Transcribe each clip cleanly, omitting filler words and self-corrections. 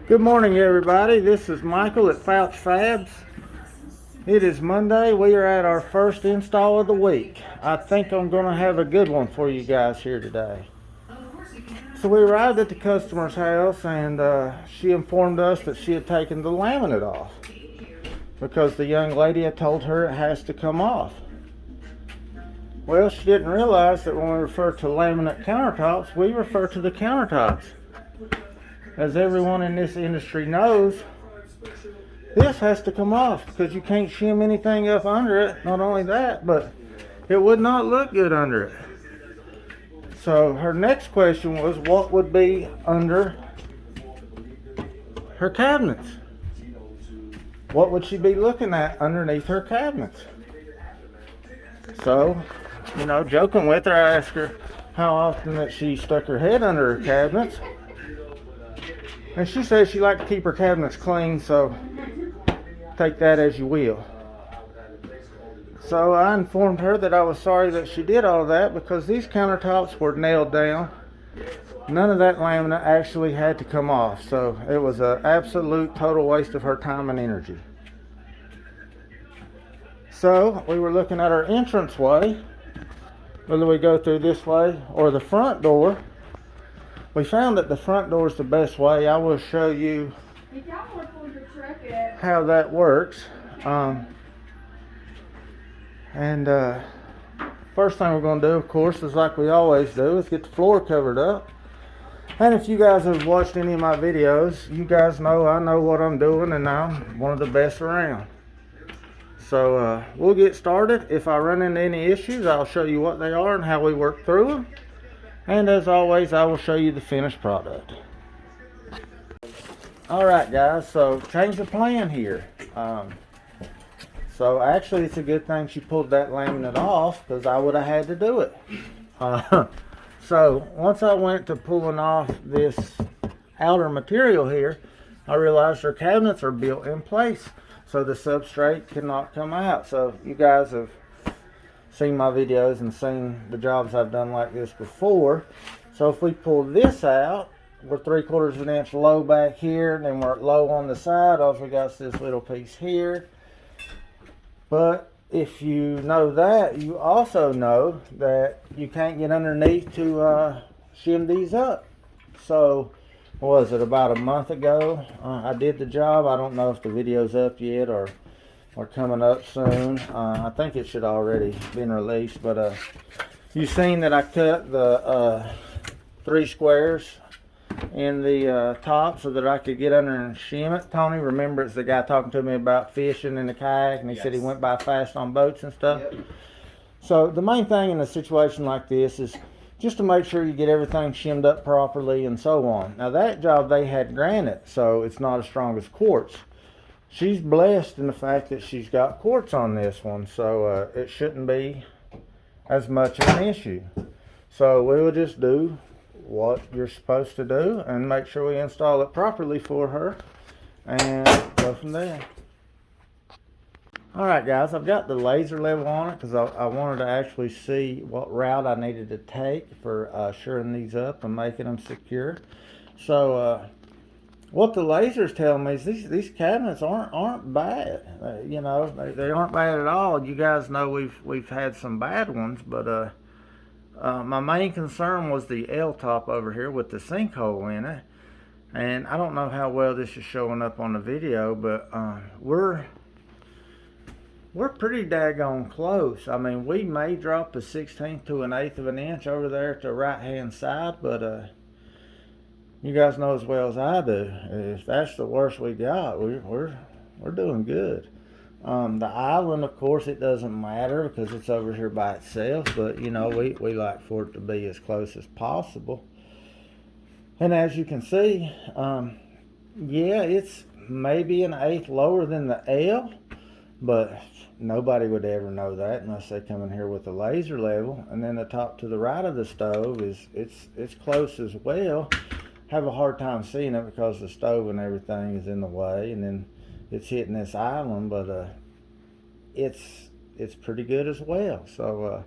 Good morning, everybody. This is Michael at FOUCH FABS. It is Monday. We are at our first install of the week. I think I'm going to have a good one for you guys here today. So we arrived at the customer's house, and she informed us that she had taken the laminate off because the young lady had told her it has to come off. Well, she didn't realize that when we refer to laminate countertops, we refer to the countertops. As everyone in this industry knows, this has to come off because you can't shim anything up under it. Not only that, but it would not look good under it. So her next question was, what would be under her cabinets? What would she be looking at underneath her cabinets? So, joking with her, I asked her how often that she stuck her head under her cabinets. And she says she likes to keep her cabinets clean, so take that as you will. So I informed her that I was sorry that she did all that because these countertops were nailed down. None of that laminate actually had to come off, so it was an absolute total waste of her time and energy. So we were looking at our entranceway, whether we go through this way or the front door. We found that the front door is the best way. I will show you how that works. First thing we're going to do, of course, is like we always do, is get the floor covered up. And if you guys have watched any of my videos, you guys know I know what I'm doing, and I'm one of the best around. So we'll get started. If I run into any issues, I'll show you what they are and how we work through them. And as always, I will show you the finished product. Alright guys, so change the plan here. So actually it's a good thing she pulled that laminate off because I would have had to do it. So once I went to pulling off this outer material here, I realized her cabinets are built in place. So the substrate cannot come out. So you guys have seen my videos and seen the jobs I've done like this before. So if we pull this out, we're 3/4 of an inch low back here, then we're low on the side. All we got is this little piece here. But if you know that, you also know that you can't get underneath to shim these up. So what was it, about a month ago I did the job. I don't know if the video's up yet or coming up soon. I think it should already been released, but you've seen that I cut the 3 squares in the top so that I could get under and shim it. Tony, remember, it's the guy talking to me about fishing in the kayak, and he said he went by fast on boats and stuff. Yep. So the main thing in a situation like this is just to make sure you get everything shimmed up properly and so on. Now that job they had granite, so it's not as strong as quartz. She's blessed in the fact that she's got quartz on this one, so it shouldn't be as much of an issue. So we will just do what you're supposed to do and make sure we install it properly for her and go from there. Alright guys, I've got the laser level on it because I wanted to actually see what route I needed to take for shoring these up and making them secure. So what the laser's telling me is these cabinets aren't bad. They aren't bad at all. You guys know we've had some bad ones, but my main concern was the L top over here with the sinkhole in it. And I don't know how well this is showing up on the video, but we're pretty daggone close. I mean, we may drop a 1/16 to an 1/8 of an inch over there to the right hand side, but you guys know as well as I do, if that's the worst we got, we're doing good. The island, of course, it doesn't matter because it's over here by itself, but we like for it to be as close as possible. And as you can see, yeah, it's maybe an 1/8 lower than the L, but nobody would ever know that unless they come in here with a laser level. And then the top to the right of the stove it's close as well. Have a hard time seeing it because the stove and everything is in the way, and then it's hitting this island, but it's pretty good as well. So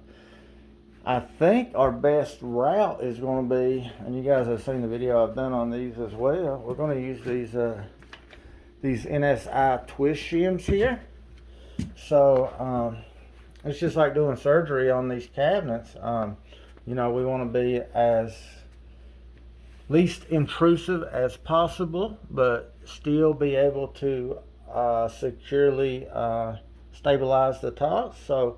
I think our best route is going to be, and you guys have seen the video I've done on these as well, we're going to use these NSI twist shims here. So it's just like doing surgery on these cabinets. You know, we want to be as least intrusive as possible, but still be able to securely stabilize the top. So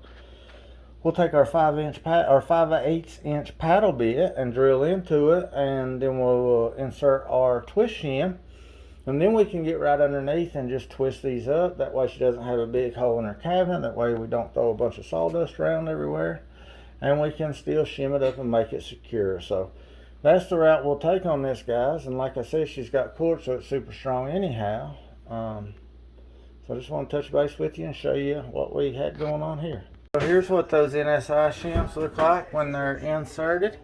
we'll take our 5/8 inch paddle bit and drill into it, and then we'll insert our twist shim, and then we can get right underneath and just twist these up. That way she doesn't have a big hole in her cabinet. That way we don't throw a bunch of sawdust around everywhere, and we can still shim it up and make it secure. So that's the route we'll take on this, guys. And like I said, she's got quartz, so it's super strong anyhow. So I just want to touch base with you and show you what we had going on here. So here's what those NSI shims look like when they're inserted.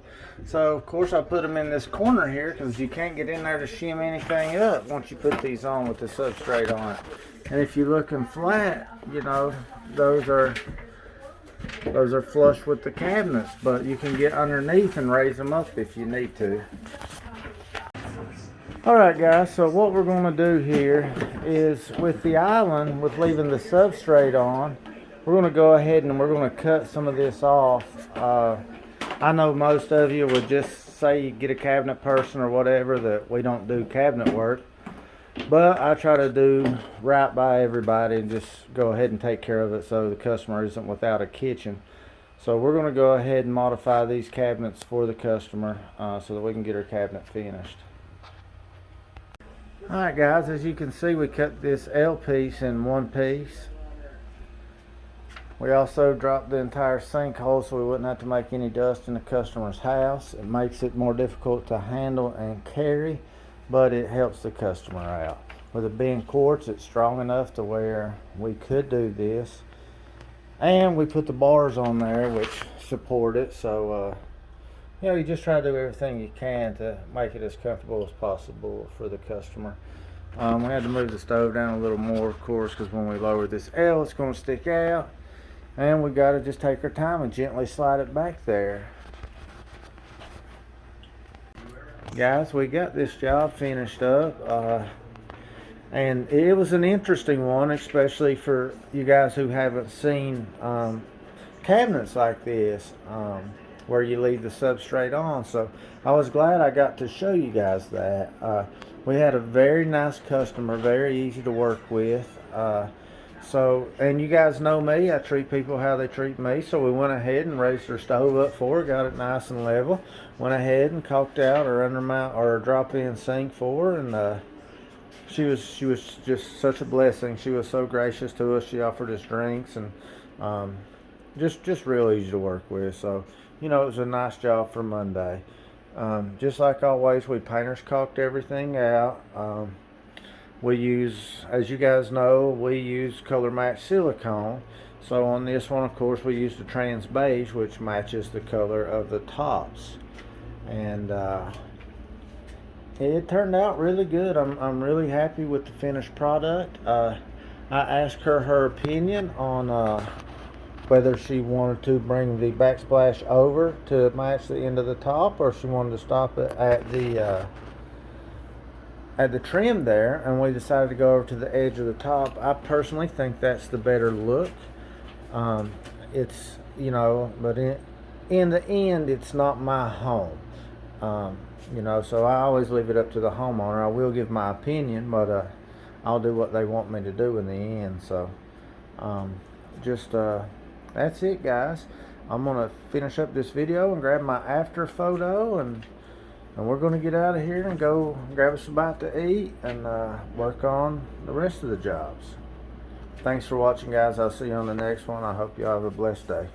So of course I put them in this corner here because you can't get in there to shim anything up once you put these on with the substrate on it. And if you're looking flat, you know, those are flush with the cabinets, but you can get underneath and raise them up if you need to. Alright guys, so what we're going to do here is with the island, with leaving the substrate on, we're going to go ahead and we're going to cut some of this off. I know most of you would just say you get a cabinet person or whatever, that we don't do cabinet work. But I try to do right by everybody and just go ahead and take care of it so the customer isn't without a kitchen. So we're going to go ahead and modify these cabinets for the customer so that we can get her cabinet finished. Alright guys, as you can see, we cut this L piece in one piece. We also dropped the entire sinkhole so we wouldn't have to make any dust in the customer's house. It makes it more difficult to handle and carry, but it helps the customer out. With it being quartz, it's strong enough to where we could do this. And we put the bars on there which support it, so you know, you just try to do everything you can to make it as comfortable as possible for the customer. We had to move the stove down a little more, of course, because when we lower this L, it's going to stick out. And we got to just take our time and gently slide it back there. Guys, we got this job finished up. And it was an interesting one, especially for you guys who haven't seen cabinets like this, where you leave the substrate on. So I was glad I got to show you guys that. We had a very nice customer, very easy to work with. So, and you guys know me, I treat people how they treat me, so we went ahead and raised her stove up for her, got it nice and level, went ahead and caulked out her undermount or drop-in sink for her, and she was just such a blessing. She was so gracious to us. She offered us drinks, and just real easy to work with. So, you know, it was a nice job for Monday. Just like always, we painters caulked everything out. We use, as you guys know, we use color match silicone. So on this one, of course, we used the trans beige, which matches the color of the tops. And it turned out really good. I'm really happy with the finished product. I asked her opinion on whether she wanted to bring the backsplash over to match the end of the top, or she wanted to stop it at the trim there, and we decided to go over to the edge of the top. I personally think that's the better look. It's, you know, but in the end, it's not my home. You know, so I always leave it up to the homeowner. I will give my opinion, but I'll do what they want me to do in the end. So that's it, guys. I'm gonna finish up this video and grab my after photo, and we're going to get out of here and go grab us a bite to eat and work on the rest of the jobs. Thanks for watching, guys. I'll see you on the next one. I hope you all have a blessed day.